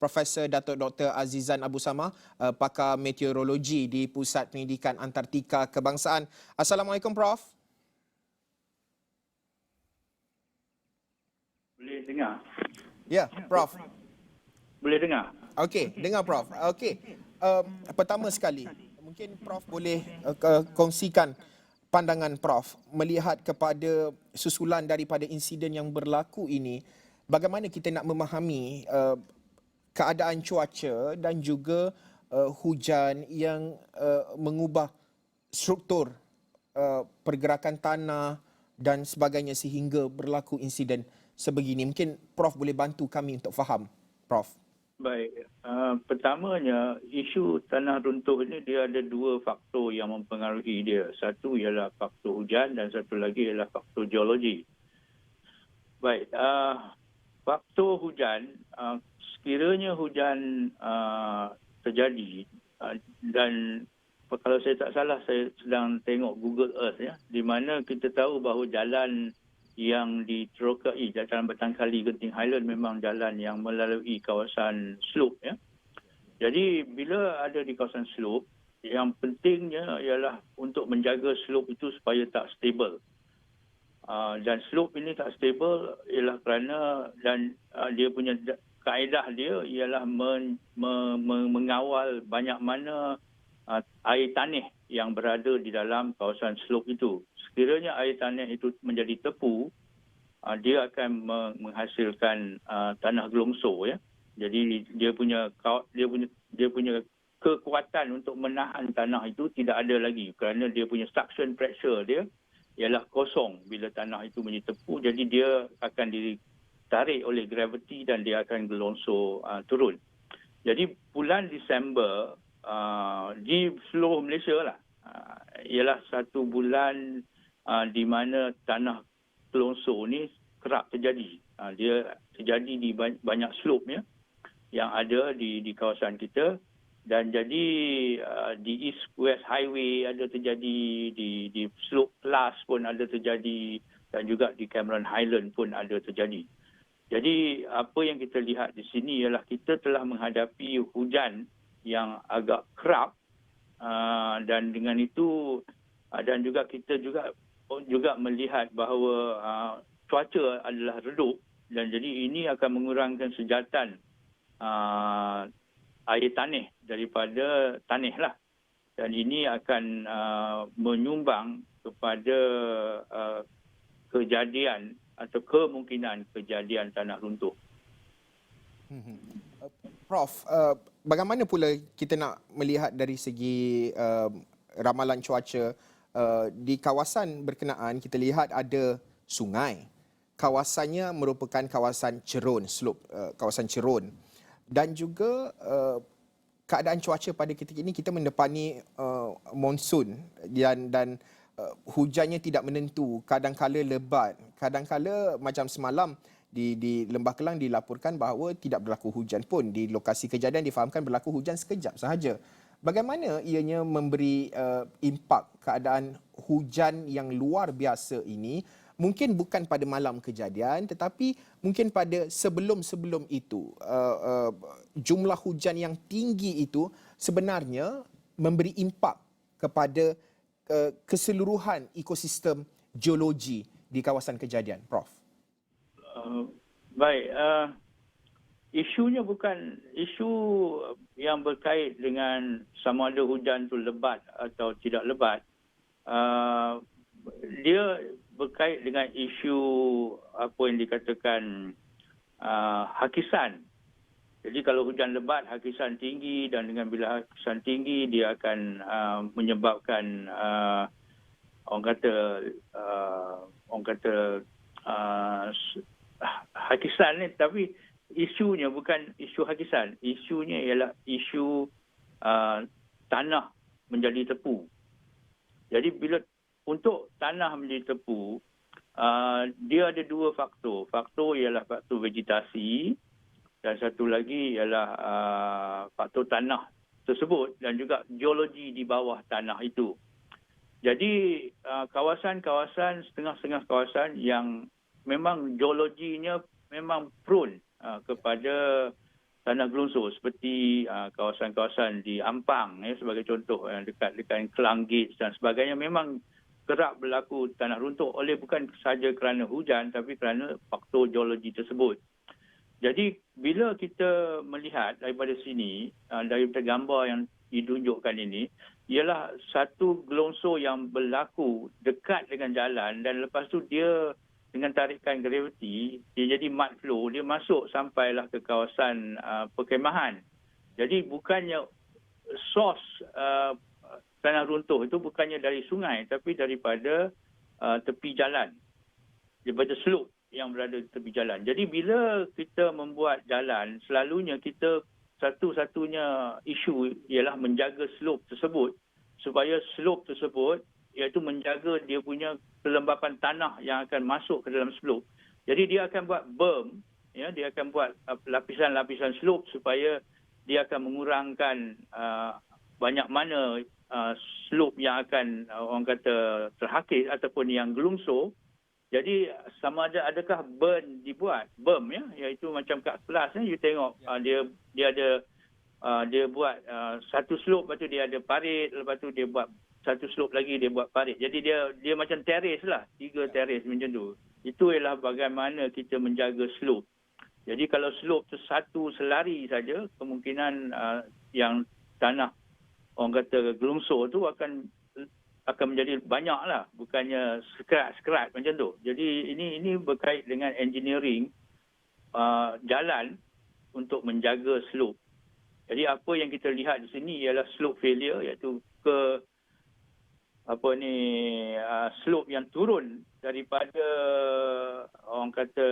Profesor Datuk Dr. Azizan Abu Samar, pakar meteorologi di Pusat Pendidikan Antartika Kebangsaan. Assalamualaikum Prof. Boleh dengar? Ya, Prof. Boleh dengar? Okey, dengar Prof. Okey. Pertama sekali, mungkin Prof boleh kongsikan pandangan Prof melihat kepada susulan daripada insiden yang berlaku ini, bagaimana kita nak memahami keadaan cuaca dan juga hujan yang mengubah struktur pergerakan tanah dan sebagainya sehingga berlaku insiden sebegini. Mungkin Prof boleh bantu kami untuk faham, Prof. Baik. Pertamanya, isu tanah runtuh ini dia ada dua faktor yang mempengaruhi dia. Satu ialah faktor hujan dan satu lagi ialah faktor geologi. Baik. Faktor hujan, sekiranya hujan terjadi dan kalau saya tak salah, saya sedang tengok Google Earth ya, di mana kita tahu bahawa jalan yang diterokai, jalan Betangkali Genting Highland memang jalan yang melalui kawasan slope ya. Jadi bila ada di kawasan slope, yang pentingnya ialah untuk menjaga slope itu supaya tak stable. Dan slope ini tak stable ialah kerana dia punya kaedah dia ialah mengawal banyak mana air tanah yang berada di dalam kawasan slope itu. Sekiranya air tanah itu menjadi tepu, dia akan menghasilkan tanah gelongsor ya. Jadi dia punya kekuatan untuk menahan tanah itu tidak ada lagi kerana dia punya suction pressure dia ialah kosong bila tanah itu menjadi tepu, jadi dia akan ditarik oleh graviti dan dia akan gelongsor turun. Jadi bulan Disember di seluruh Malaysia lah ialah satu bulan di mana tanah gelongsor ni kerap terjadi. Dia terjadi di banyak slope ya yang ada di kawasan kita. Dan jadi di East West Highway ada terjadi, di Slope Plus pun ada terjadi, dan juga di Cameron Highland pun ada terjadi. Jadi apa yang kita lihat di sini ialah kita telah menghadapi hujan yang agak kerap, dan dengan itu dan juga kita juga melihat bahawa cuaca adalah redup, dan jadi ini akan mengurangkan sejatan air tanah daripada tanah lah, dan ini akan menyumbang kepada kejadian atau kemungkinan kejadian tanah runtuh. Prof, bagaimana pula kita nak melihat dari segi ramalan cuaca di kawasan berkenaan? Kita lihat ada sungai, kawasannya merupakan kawasan cerun, slope kawasan cerun. Dan juga keadaan cuaca pada ketika ini kita mendepani monsun dan hujannya tidak menentu, kadang-kala lebat, kadang-kala macam semalam di Lembah Kelang dilaporkan bahawa tidak berlaku hujan pun. Di lokasi kejadian difahamkan berlaku hujan sekejap sahaja. Bagaimana ianya memberi impak keadaan hujan yang luar biasa ini? Mungkin bukan pada malam kejadian, tetapi mungkin pada sebelum-sebelum itu. Jumlah hujan yang tinggi itu sebenarnya memberi impak kepada keseluruhan ekosistem geologi di kawasan kejadian, Prof. Baik, isunya bukan isu yang berkait dengan sama ada hujan itu lebat atau tidak lebat. Dia berkait dengan isu apa yang dikatakan hakisan. Jadi kalau hujan lebat, hakisan tinggi, dan dengan bila hakisan tinggi dia akan menyebabkan orang kata hakisan ni, tapi isunya bukan isu hakisan. Isunya ialah isu tanah menjadi tepu. Jadi bila untuk tanah menjadi tepu, dia ada dua faktor. Faktor ialah faktor vegetasi dan satu lagi ialah faktor tanah tersebut dan juga geologi di bawah tanah itu. Jadi kawasan-kawasan, setengah-setengah kawasan yang memang geologinya memang prone kepada tanah gelungsur seperti kawasan-kawasan di Ampang sebagai contoh yang dekat Klang Gate dan sebagainya, memang kerap berlaku tanah runtuh oleh bukan sahaja kerana hujan tapi kerana faktor geologi tersebut. Jadi bila kita melihat daripada sini, daripada gambar yang ditunjukkan ini, ialah satu gelongsor yang berlaku dekat dengan jalan dan lepas tu dia dengan tarikan graviti, dia jadi mud flow, dia masuk sampailah ke kawasan perkemahan. Jadi bukannya source tanah runtuh itu bukannya dari sungai tapi daripada tepi jalan, daripada slope yang berada di tepi jalan. Jadi bila kita membuat jalan, selalunya kita satu-satunya isu ialah menjaga slope tersebut supaya slope tersebut iaitu menjaga dia punya kelembapan tanah yang akan masuk ke dalam slope. Jadi dia akan buat berm, dia akan buat lapisan-lapisan slope supaya dia akan mengurangkan banyak mana slope yang akan orang kata terhakis ataupun yang gelungsur. Jadi sama ada adakah berm dibuat, berm iaitu macam kat kelas you tengok dia ada dia buat satu slope, lepas tu dia ada parit, lepas tu dia buat satu slope lagi dia buat parit. Jadi dia macam terrace lah, 3 terrace macam tu. Itu ialah bagaimana kita menjaga slope. Jadi kalau slope tu satu selari saja, kemungkinan yang tanah orang kata gelungsur tu akan menjadi banyak lah, bukannya sekerat-sekerat macam tu. Jadi ini berkait dengan engineering jalan untuk menjaga slope. Jadi apa yang kita lihat di sini ialah slope failure, iaitu slope yang turun daripada orang kata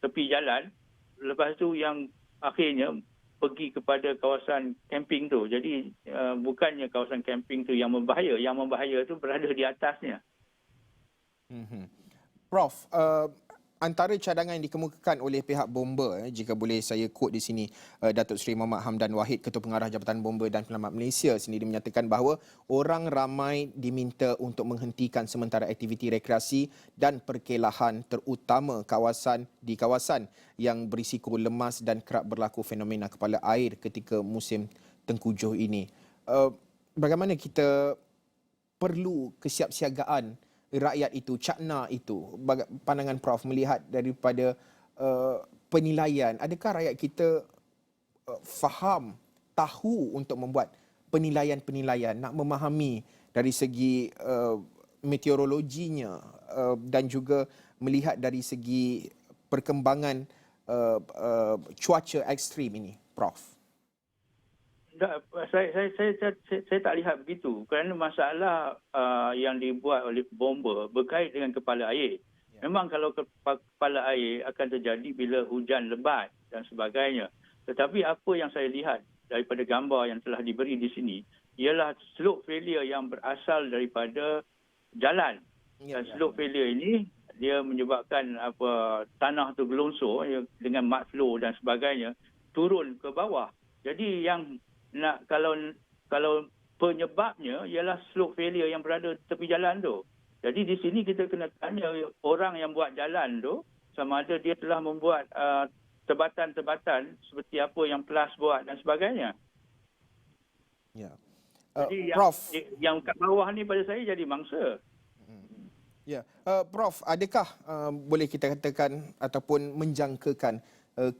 tepi jalan, lepas tu yang akhirnya pergi kepada kawasan camping tu. Jadi bukannya kawasan camping tu yang membahaya tu berada di atasnya. Prof, antara cadangan yang dikemukakan oleh pihak bomba, jika boleh saya quote di sini, Datuk Seri Muhammad Hamdan Wahid, Ketua Pengarah Jabatan Bomba dan Penyelamat Malaysia sendiri menyatakan bahawa orang ramai diminta untuk menghentikan sementara aktiviti rekreasi dan perkelahan, terutama di kawasan yang berisiko lemas dan kerap berlaku fenomena kepala air ketika musim tengkujuh ini. Bagaimana kita perlu kesiapsiagaan rakyat itu, cakna itu, pandangan Prof melihat daripada penilaian, adakah rakyat kita faham, tahu untuk membuat penilaian-penilaian, nak memahami dari segi meteorologinya dan juga melihat dari segi perkembangan cuaca ekstrim ini, Prof? Saya tak lihat begitu kerana masalah yang dibuat oleh bomba berkait dengan kepala air. Memang kalau kepala air akan terjadi bila hujan lebat dan sebagainya. Tetapi apa yang saya lihat daripada gambar yang telah diberi di sini ialah slope failure yang berasal daripada jalan. Dan slope failure ini dia menyebabkan tanah tu gelungsur dengan mud flow dan sebagainya turun ke bawah. Jadi yang kalau penyebabnya ialah slope failure yang berada di tepi jalan tu. Jadi di sini kita kena tanya orang yang buat jalan tu sama ada dia telah membuat tebatan-tebatan seperti apa yang PLAS buat dan sebagainya. Ya. Jadi Prof, yang kat bawah ni pada saya jadi mangsa. ya, Prof, adakah boleh kita katakan ataupun menjangkakan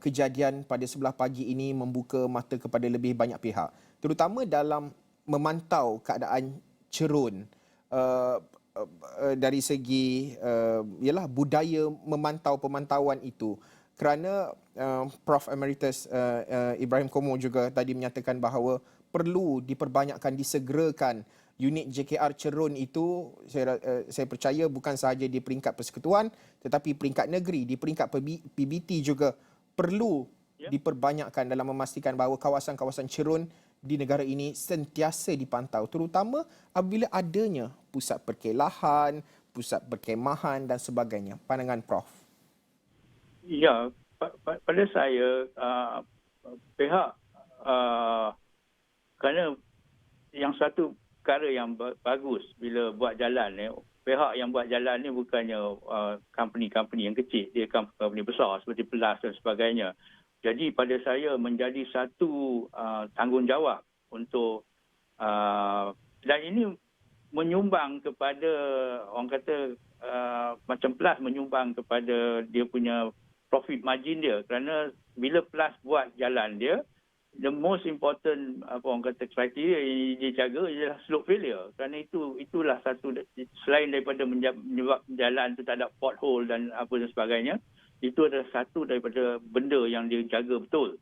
kejadian pada sebelah pagi ini membuka mata kepada lebih banyak pihak, terutama dalam memantau keadaan cerun dari segi ialah budaya memantau pemantauan itu, kerana Prof Emeritus Ibrahim Komo juga tadi menyatakan bahawa perlu diperbanyakkan, disegerakan unit JKR cerun itu. Saya percaya bukan sahaja di peringkat persekutuan tetapi peringkat negeri, di peringkat PBT juga perlu diperbanyakkan dalam memastikan bahawa kawasan-kawasan cerun di negara ini sentiasa dipantau, terutama apabila adanya pusat perkelahan, pusat perkemahan dan sebagainya. Pandangan Prof? Ya, pada saya pihak kerana yang satu perkara yang bagus bila buat jalan pihak yang buat jalan ni bukannya company-company yang kecil, dia company besar seperti PLAS dan sebagainya. Jadi pada saya menjadi satu tanggungjawab untuk dan ini menyumbang kepada orang kata macam Plus menyumbang kepada dia punya profit margin dia, kerana bila Plus buat jalan dia, the most important apa orang kata kriteria yang dia jaga ialah slope failure, kerana itulah satu selain daripada menyebab jalan tu tak ada pothole dan apa dan sebagainya, itu adalah satu daripada benda yang dia jaga betul.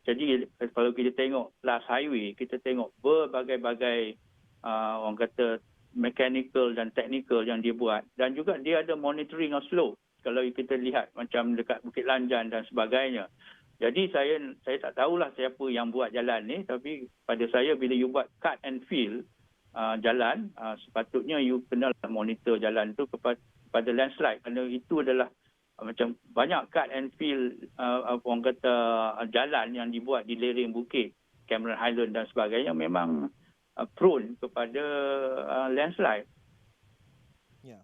Jadi kalau kita tengok Plus Highway, kita tengok berbagai-bagai orang kata mechanical dan technical yang dia buat, dan juga dia ada monitoring of slope. Kalau kita lihat macam dekat Bukit Lanjan dan sebagainya. Jadi saya tak tahulah siapa yang buat jalan ni, tapi pada saya bila you buat cut and fill jalan, sepatutnya you kena monitor jalan tu kepada landslide, kerana itu adalah macam banyak cut and fill orang kata jalan yang dibuat di lereng bukit Cameron Highland dan sebagainya memang prone kepada landslide. Ya.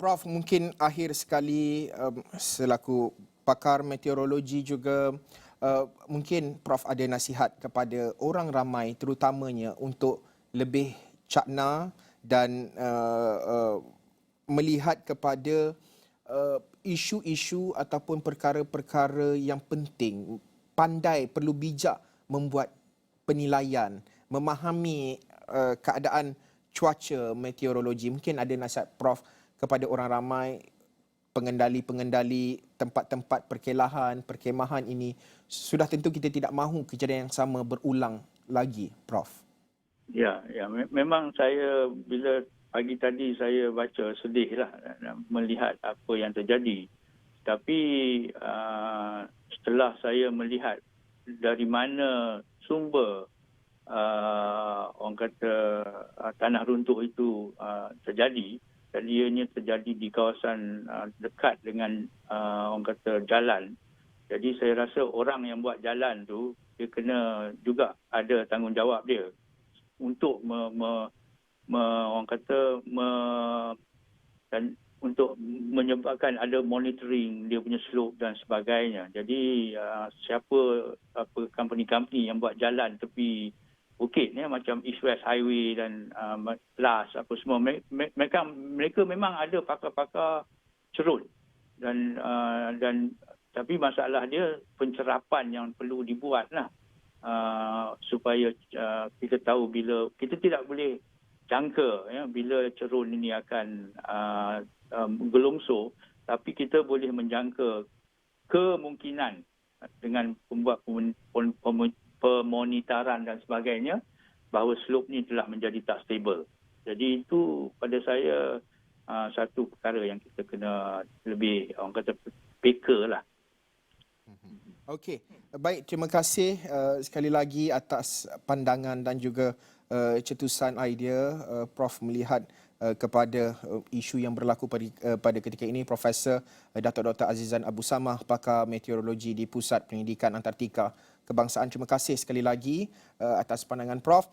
Prof, mungkin akhir sekali selaku pakar meteorologi juga, mungkin Prof ada nasihat kepada orang ramai terutamanya untuk lebih cakna dan melihat kepada isu-isu ataupun perkara-perkara yang penting, pandai, perlu bijak membuat penilaian, memahami keadaan cuaca meteorologi. Mungkin ada nasihat Prof kepada orang ramai, pengendali-pengendali tempat-tempat perkelahan, perkemahan ini. Sudah tentu kita tidak mahu kejadian yang sama berulang lagi, Prof. Ya, memang saya bila pagi tadi saya baca sedihlah melihat apa yang terjadi. Tapi setelah saya melihat dari mana sumber orang kata tanah runtuh itu terjadi, dan ianya terjadi di kawasan dekat dengan orang kata jalan. Jadi saya rasa orang yang buat jalan tu dia kena juga ada tanggungjawab dia untuk orang kata dan untuk menyebabkan ada monitoring dia punya slope dan sebagainya. Jadi company-company yang buat jalan tepi bukit ni macam East West Highway dan Plus apa semua, mereka memang ada pakar-pakar cerut dan tapi masalah dia pencerapan yang perlu dibuat lah supaya kita tahu bila kita tidak boleh jangka bila cerun ini akan gelongsor, tapi kita boleh menjangka kemungkinan dengan membuat pemonitoran dan sebagainya bahawa slope ni telah menjadi tak stable. Jadi itu pada saya satu perkara yang kita kena lebih orang kata peka lah. Okey, baik, terima kasih sekali lagi atas pandangan dan juga cetusan idea Prof melihat kepada isu yang berlaku pada ketika ini. Profesor Datuk Dr. Azizan Abu Samah, pakar meteorologi di Pusat Pendidikan Antartika Kebangsaan. Terima kasih sekali lagi atas pandangan Prof.